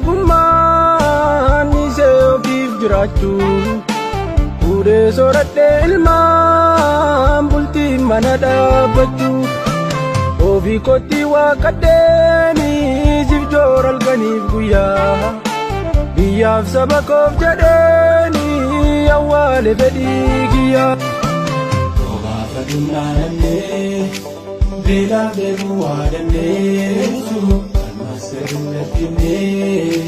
dargagummaan isee ofiif jiraachuu Ure soradhe ilmaan bultii mana dhaabbachuu Ofii kootti waaqadheeni jibjoor halkaniif guyyaa Biyyaaf saba koof jedheeni awwaale fedhii kiyyaa Obaafa dunnaanannee beelaa deemuu waadannee Almaas gaduu lakkifnee